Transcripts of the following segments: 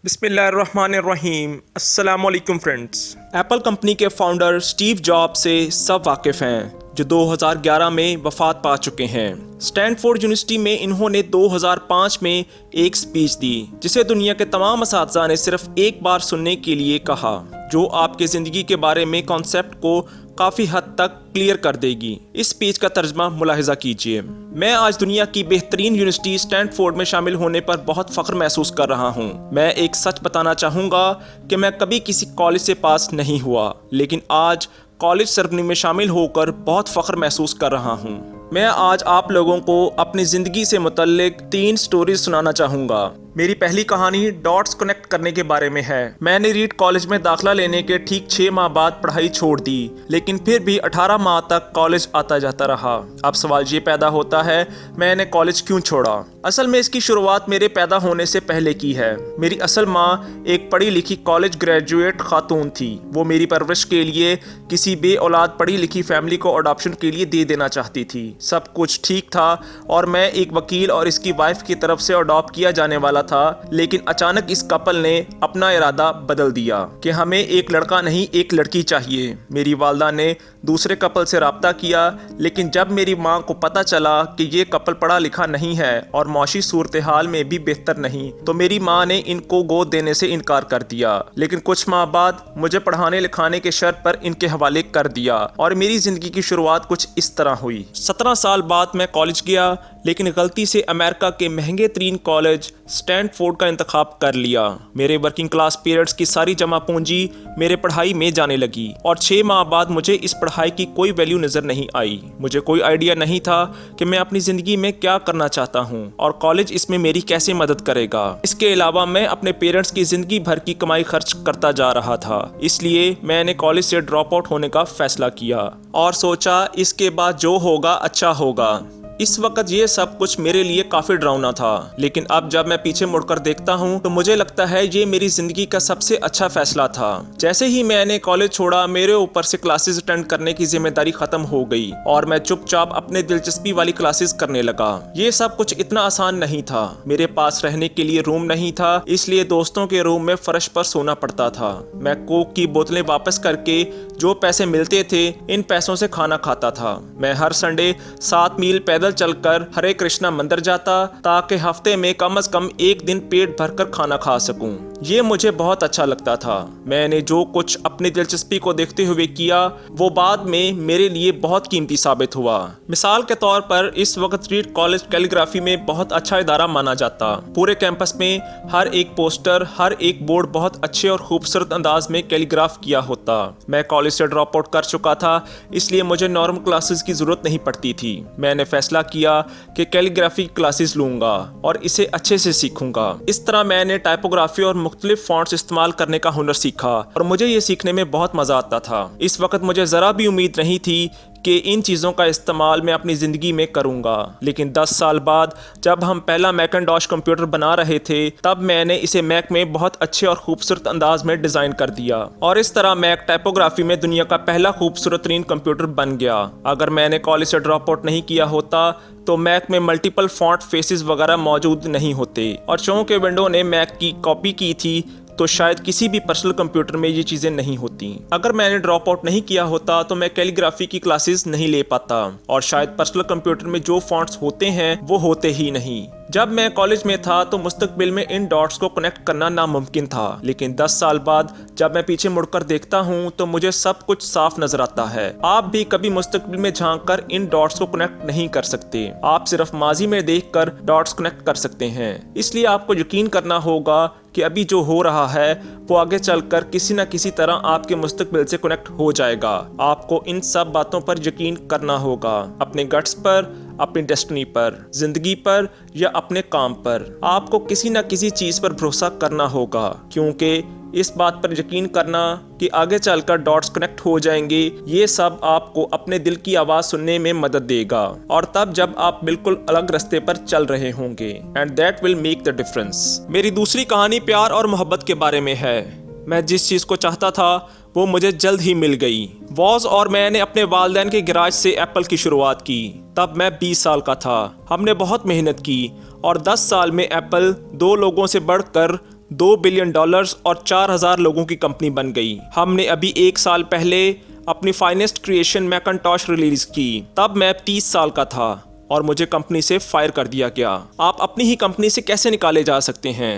بسم اللہ الرحمن الرحیم۔ السلام علیکم فرینڈز۔ ایپل کمپنی کے فاؤنڈر اسٹیو جاب سے سب واقف ہیں، جو 2011 میں وفات پا چکے ہیں۔ اسٹینفورڈ یونیورسٹی میں انہوں نے 2005 میں ایک سپیچ دی، جسے دنیا کے تمام اساتذہ نے صرف ایک بار سننے کے لیے کہا، جو آپ کے زندگی کے بارے میں کانسیپٹ کو کافی حد تک کلیئر کر دے گی۔ اس سپیچ کا ترجمہ ملاحظہ کیجیے۔ میں آج دنیا کی بہترین یونیورسٹی اسٹینفورڈ میں شامل ہونے پر بہت فخر محسوس کر رہا ہوں۔ میں ایک سچ بتانا چاہوں گا کہ میں کبھی کسی کالج سے پاس نہیں ہوا، لیکن آج کالج سربراہ میں شامل ہو کر بہت فخر محسوس کر رہا ہوں۔ میں آج آپ لوگوں کو اپنی زندگی سے متعلق 3 سٹوریز سنانا چاہوں گا۔ میری پہلی کہانی ڈاٹس کنیکٹ کرنے کے بارے میں ہے۔ میں نے ریڈ کالج میں داخلہ لینے کے ٹھیک 6 ماہ بعد پڑھائی چھوڑ دی، لیکن پھر بھی 18 ماہ تک کالج آتا جاتا رہا۔ اب سوال یہ پیدا ہوتا ہے، میں نے کالج کیوں چھوڑا؟ اصل میں اس کی شروعات میرے پیدا ہونے سے پہلے کی ہے۔ میری اصل ماں ایک پڑھی لکھی کالج گریجویٹ خاتون تھی۔ وہ میری پرورش کے لیے کسی بے اولاد پڑھی لکھی فیملی کو اڈاپشن کے لیے دے دینا چاہتی تھی۔ سب کچھ ٹھیک تھا اور میں ایک وکیل اور اس کی وائف کی طرف سے اڈاپٹ کیا جانے والا تھا، لیکن اچانک اس کپل نے اپنا ارادہ بدل دیا کہ ہمیں ایک لڑکا نہیں ایک لڑکی چاہیے۔ میری والدہ نے دوسرے کپل سے رابطہ کیا، لیکن جب میری ماں کو پتہ چلا کہ یہ کپل پڑھا لکھا نہیں ہے اور معاشی صورتحال میں بھی بہتر نہیں، تو میری ماں نے ان کو گود دینے سے انکار کر دیا۔ لیکن کچھ ماہ بعد مجھے پڑھانے لکھانے کے شرط پر ان کے حوالے کر دیا اور میری زندگی کی شروعات کچھ اس طرح ہوئی۔ 17 سال بعد میں کالج گیا، لیکن غلطی سے امریکہ کے مہنگے ترین کالج اسٹینفورڈ کا انتخاب کر لیا۔ میرے ورکنگ کلاس پیریڈز کی ساری جمع پونجی میرے پڑھائی میں جانے لگی اور 6 ماہ بعد مجھے اس پڑھائی کی کوئی ویلیو نظر نہیں آئی۔ مجھے کوئی آئیڈیا نہیں تھا کہ میں اپنی زندگی میں کیا کرنا چاہتا ہوں اور کالج اس میں میری کیسے مدد کرے گا۔ اس کے علاوہ میں اپنے پیرنٹس کی زندگی بھر کی کمائی خرچ کرتا جا رہا تھا، اس لیے میں نے کالج سے ڈراپ آؤٹ ہونے کا فیصلہ کیا اور سوچا اس کے بعد جو ہوگا اچھا ہوگا۔ اس وقت یہ سب کچھ میرے لیے کافی ڈراؤنا تھا، لیکن اب جب میں پیچھے مڑ کر دیکھتا ہوں تو مجھے لگتا ہے یہ میری زندگی کا سب سے اچھا فیصلہ تھا۔ جیسے ہی میں نے کالج چھوڑا، میرے اوپر سے کلاسز اٹینڈ کرنے کی ذمہ داری ختم ہو گئی اور میں چپ چاپ اپنے دلچسپی والی کلاسز کرنے لگا۔ یہ سب کچھ اتنا آسان نہیں تھا۔ میرے پاس رہنے کے لیے روم نہیں تھا، اس لیے دوستوں کے روم میں فرش پر سونا پڑتا تھا۔ میں کوک کی بوتلیں واپس کر کے جو پیسے ملتے تھے ان پیسوں سے کھانا کھاتا تھا۔ میں ہر سنڈے 7 میل پیدل چل کر ہرے کرشنا مندر جاتا تاکہ ہفتے میں کم از کم ایک دن پیٹ بھر کر کھانا کھا سکوں۔ یہ مجھے بہت اچھا لگتا تھا۔ میں نے جو کچھ اپنی دلچسپی کو دیکھتے ہوئے کیا وہ بعد میں میرے لیے بہت قیمتی ثابت ہوا۔ مثال کے طور پر اس وقت ریڈ کالج کیلیگرافی میں بہت اچھا ادارہ مانا جاتا۔ پورے کیمپس میں ہر ایک پوسٹر، ہر ایک بورڈ بہت اچھے اور خوبصورت انداز میں کیلیگراف کیا ہوتا۔ میں کالج سے ڈراپ آؤٹ کر چکا تھا، اس لیے مجھے نارمل کلاسز کی ضرورت نہیں پڑتی تھی۔ میں نے فیصلہ کیا کہ کیلیگرافی کلاسز لوں گا اور اسے اچھے سے سیکھوں گا۔ اس طرح میں نے ٹائپوگرافی اور مختلف فونٹس استعمال کرنے کا ہنر سیکھا اور مجھے یہ سیکھنے میں بہت مزہ آتا تھا۔ اس وقت مجھے ذرا بھی امید نہیں تھی کہ ان چیزوں کا استعمال میں اپنی زندگی میں کروں گا، لیکن 10 سال بعد جب ہم پہلا میکنٹاش کمپیوٹر بنا رہے تھے، تب میں نے اسے میک میں بہت اچھے اور خوبصورت انداز میں ڈیزائن کر دیا اور اس طرح میک ٹائپوگرافی میں دنیا کا پہلا خوبصورت ترین کمپیوٹر بن گیا۔ اگر میں نے کالج سے ڈراپ آؤٹ نہیں کیا ہوتا تو میک میں ملٹیپل فونٹ فیسز وغیرہ موجود نہیں ہوتے، اور چونکہ ونڈو نے میک کی کاپی کی تھی تو شاید کسی بھی پرسنل کمپیوٹر میں یہ چیزیں نہیں ہوتی۔ اگر میں نے ڈراپ آؤٹ نہیں کیا ہوتا تو میں کیلیگرافی کی کلاسز نہیں لے پاتا اور شاید پرسنل کمپیوٹر میں جو فونٹس ہوتے ہیں وہ ہوتے ہی نہیں۔ جب میں کالج میں تھا تو مستقبل میں ان ڈاٹس کو کنیکٹ کرنا ناممکن تھا، لیکن 10 سال بعد جب میں پیچھے مڑ کر دیکھتا ہوں تو مجھے سب کچھ صاف نظر آتا ہے۔ آپ بھی کبھی مستقبل میں جھانک کر ان ڈاٹس کو کنیکٹ نہیں کر سکتے، آپ صرف ماضی میں دیکھ کر ڈاٹس کنیکٹ کر سکتے ہیں۔ اس لیے آپ کو یقین کرنا ہوگا کہ ابھی جو ہو رہا ہے وہ آگے چل کر کسی نہ کسی طرح آپ کے مستقبل سے کنیکٹ ہو جائے گا۔ آپ کو ان سب باتوں پر یقین کرنا ہوگا، اپنے گٹس پر، اپنی ڈیسٹنی پر، زندگی پر یا اپنے کام پر۔ آپ کو کسی نہ کسی چیز پر بھروسہ کرنا ہوگا، کیونکہ اس بات پر یقین کرنا کہ آگے چل کر ڈاٹس کنیکٹ ہو جائیں گے، یہ سب آپ کو اپنے دل کی آواز سننے میں مدد دے گا، اور تب جب آپ بالکل الگ راستے پر چل رہے ہوں گے، and that will make the difference. میری دوسری کہانی پیار اور محبت کے بارے میں ہے۔ میں جس چیز کو چاہتا تھا وہ مجھے جلد ہی مل گئی۔ واز اور میں نے اپنے والدین کے گراج سے ایپل کی شروعات کی۔ تب میں 20 سال کا تھا۔ ہم نے بہت محنت کی اور 10 سال میں ایپل 2 لوگوں سے بڑھ کر $2 بلین اور 4000 لوگوں کی کمپنی بن گئی۔ ہم نے ابھی 1 سال پہلے اپنی فائنسٹ کریشن میکنٹاش ریلیز کی، تب میں 30 سال کا تھا اور مجھے کمپنی سے فائر کر دیا گیا۔ آپ اپنی ہی کمپنی سے کیسے نکالے جا سکتے ہیں؟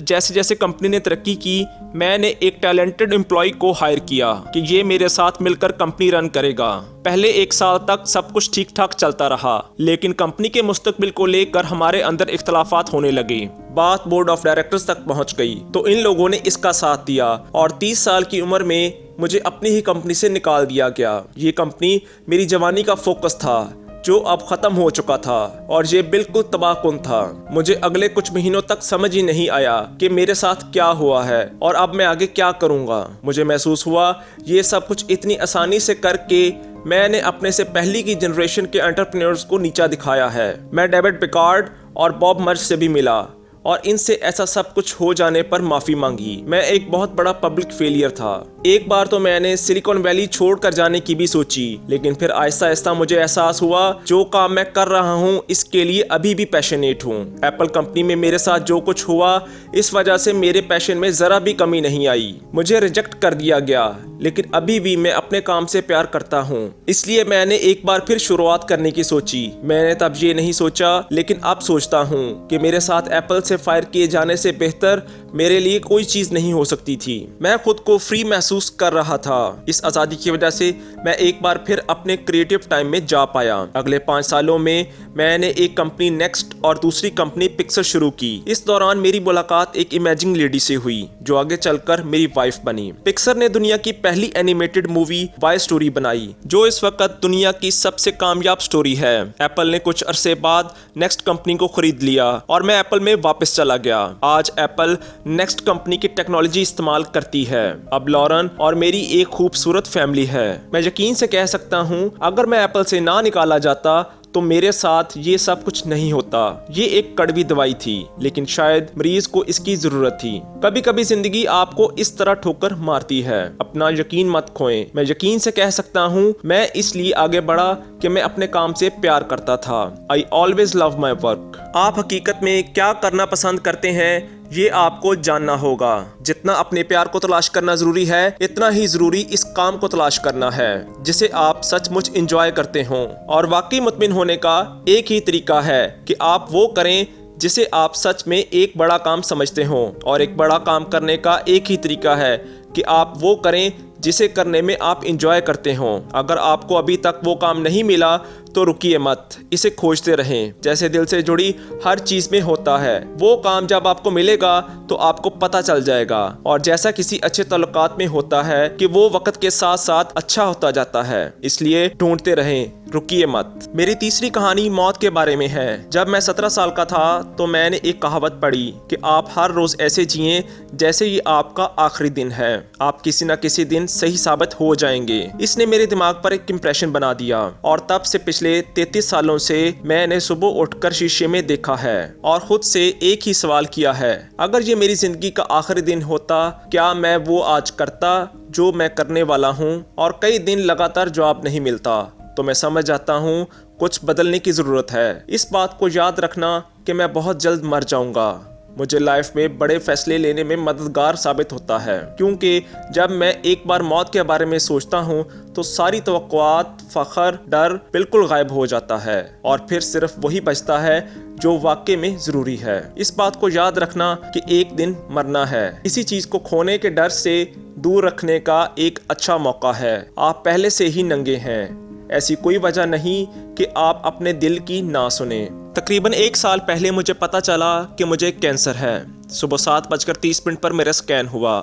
جیسے جیسے کمپنی نے ترقی کی، میں نے ایک ٹیلنٹڈ امپلائی کو ہائر کیا کہ یہ میرے ساتھ مل کر کمپنی رن کرے گا۔ پہلے 1 سال تک سب کچھ ٹھیک ٹھاک چلتا رہا، لیکن کمپنی کے مستقبل کو لے کر ہمارے اندر اختلافات ہونے لگے۔ بات بورڈ آف ڈائریکٹرز تک پہنچ گئی تو ان لوگوں نے اس کا ساتھ دیا اور 30 سال کی عمر میں مجھے اپنی ہی کمپنی سے نکال دیا گیا۔ یہ کمپنی میری جوانی کا فوکس تھا جو اب ختم ہو چکا تھا اور یہ بالکل تباہ کن تھا۔ مجھے اگلے کچھ مہینوں تک سمجھ ہی نہیں آیا کہ میرے ساتھ کیا ہوا ہے اور اب میں آگے کیا کروں گا۔ مجھے محسوس ہوا یہ سب کچھ اتنی آسانی سے کر کے میں نے اپنے سے پہلی کی جنریشن کے انٹرپرینورز کو نیچا دکھایا ہے۔ میں ڈیوڈ پیکارڈ اور باب مرج سے بھی ملا اور ان سے ایسا سب کچھ ہو جانے پر معافی مانگی۔ میں ایک بہت بڑا پبلک فیلئر تھا۔ ایک بار تو میں نے سلیکن ویلی چھوڑ کر جانے کی بھی سوچی، لیکن پھر آہستہ آہستہ مجھے احساس ہوا جو کام میں کر رہا ہوں اس کے لیے ابھی بھی پیشنیٹ ہوں۔ ایپل کمپنی میں میرے ساتھ جو کچھ ہوا اس وجہ سے میرے پیشن میں ذرا بھی کمی نہیں آئی۔ مجھے ریجیکٹ کر دیا گیا، لیکن ابھی بھی میں اپنے کام سے پیار کرتا ہوں۔ اس لیے میں نے ایک بار پھر شروعات کرنے کی سوچی۔ میں نے تب یہ نہیں سوچا، لیکن اب سوچتا ہوں کہ میرے ساتھ ایپل سے فائر کیے جانے سے بہتر میرے لیے کوئی چیز نہیں ہو سکتی تھی۔ میں خود کو فری محسوس کر رہا تھا۔ اس آزادی کی وجہ سے میں ایک بار پھر اپنے کریٹو ٹائم میں جا پایا۔ اگلے 5 سالوں میں میں نے ایک کمپنی نیکسٹ اور دوسری کمپنی پکسر شروع کی۔ اس دوران میری ملاقات ایک امیجنگ لیڈی سے ہوئی جو آگے چل کر میری وائف بنی۔ پکسر نے دنیا کی پہلی اینیمیٹڈ مووی وائی سٹوری بنائی جو اس وقت دنیا کی سب سے کامیاب سٹوری ہے۔ ایپل نے کچھ عرصے بعد نیکسٹ کمپنی کو خرید لیا اور میں ایپل میں واپس چلا گیا۔ آج ایپل نیکسٹ کمپنی کی ٹیکنالوجی استعمال کرتی ہے۔ اب لارن اور میری ایک خوبصورت فیملی ہے۔ میں یقین سے کہہ سکتا ہوں اگر میں ایپل سے نہ نکالا جاتا تو میرے ساتھ یہ سب کچھ نہیں ہوتا۔ یہ ایک کڑوی دوائی تھی، لیکن شاید مریض کو اس کی ضرورت تھی۔ کبھی کبھی زندگی آپ کو اس طرح ٹھوکر مارتی ہے۔ اپنا یقین مت کھوئیں۔ میں یقین سے کہہ سکتا ہوں میں اس لیے آگے بڑھا کہ میں اپنے کام سے پیار کرتا تھا۔ I always love my work۔ آپ حقیقت میں کیا کرنا پسند کرتے ہیں یہ آپ کو جاننا ہوگا۔ جتنا اپنے پیار کو تلاش کرنا ضروری ہے، اتنا ہی ضروری اس کام کو تلاش کرنا ہے جسے آپ سچ مچ انجوائے کرتے ہوں۔ اور واقعی مطمئن ہونے کا ایک ہی طریقہ ہے کہ آپ وہ کریں جسے آپ سچ میں ایک بڑا کام سمجھتے ہوں، اور ایک بڑا کام کرنے کا ایک ہی طریقہ ہے کہ آپ وہ کریں جسے کرنے میں آپ انجوائے کرتے ہوں۔ اگر آپ کو ابھی تک وہ کام نہیں ملا تو رکیے مت، اسے کھوجتے رہیں۔ جیسے دل سے جڑی ہر چیز میں ہوتا ہے، وہ کام جب آپ کو ملے گا تو آپ کو پتہ چل جائے گا، اور جیسا کسی اچھے تعلقات میں ہوتا ہے کہ وہ وقت کے ساتھ ساتھ اچھا ہوتا جاتا ہے۔ اس لیے ڈھونڈتے رہیں، رکیے مت۔ میری تیسری کہانی موت کے بارے میں ہے۔ جب میں 17 سال کا تھا تو میں نے ایک کہاوت پڑھی کہ آپ ہر روز ایسے جئیں جیسے یہ آپ کا آخری دن ہے، آپ کسی نہ کسی دن صحیح ثابت ہو جائیں گے۔ اس نے میرے دماغ پر ایک امپریشن بنا دیا، اور تب سے پچھلے 33 سالوں سے میں نے صبح اٹھ کر شیشے میں دیکھا ہے اور خود سے ایک ہی سوال کیا ہے، اگر یہ میری زندگی کا آخری دن ہوتا کیا میں وہ آج کرتا جو میں کرنے والا ہوں؟ اور کئی دن لگاتار جواب نہیں ملتا تو میں سمجھ جاتا ہوں کچھ بدلنے کی ضرورت ہے۔ اس بات کو یاد رکھنا کہ میں بہت جلد مر جاؤں گا مجھے لائف میں بڑے فیصلے لینے میں مددگار ثابت ہوتا ہے، کیونکہ جب میں ایک بار موت کے بارے میں سوچتا ہوں تو ساری توقعات، فخر، ڈر بالکل غائب ہو جاتا ہے، اور پھر صرف وہی بچتا ہے جو واقعے میں ضروری ہے۔ اس بات کو یاد رکھنا کہ ایک دن مرنا ہے اسی چیز کو کھونے کے ڈر سے دور رکھنے کا ایک اچھا موقع ہے۔ آپ پہلے سے ہی ننگے ہیں، ایسی کوئی وجہ نہیں کہ آپ اپنے دل کی نہ سنیں۔ تقریباً 1 سال پہلے مجھے پتہ چلا کہ مجھے کینسر ہے۔ صبح 7:30 پر میرا سکین ہوا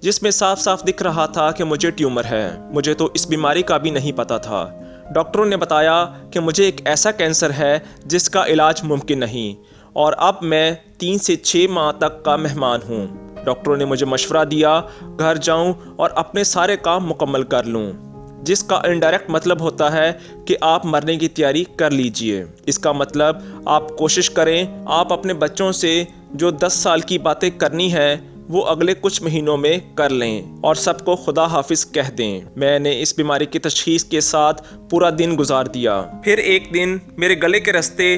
جس میں صاف صاف دکھ رہا تھا کہ مجھے ٹیومر ہے۔ مجھے تو اس بیماری کا بھی نہیں پتہ تھا۔ ڈاکٹروں نے بتایا کہ مجھے ایک ایسا کینسر ہے جس کا علاج ممکن نہیں، اور اب میں 3 سے 6 ماہ تک کا مہمان ہوں۔ ڈاکٹروں نے مجھے مشورہ دیا گھر جاؤں اور اپنے سارے کام مکمل کر لوں، جس کا انڈائریکٹ مطلب ہوتا ہے کہ آپ مرنے کی تیاری کر لیجئے۔ اس کا مطلب آپ کوشش کریں آپ اپنے بچوں سے جو 10 سال کی باتیں کرنی ہیں وہ اگلے کچھ مہینوں میں کر لیں، اور سب کو خدا حافظ کہہ دیں۔ میں نے اس بیماری کی تشخیص کے ساتھ پورا دن گزار دیا۔ پھر ایک دن میرے گلے کے رستے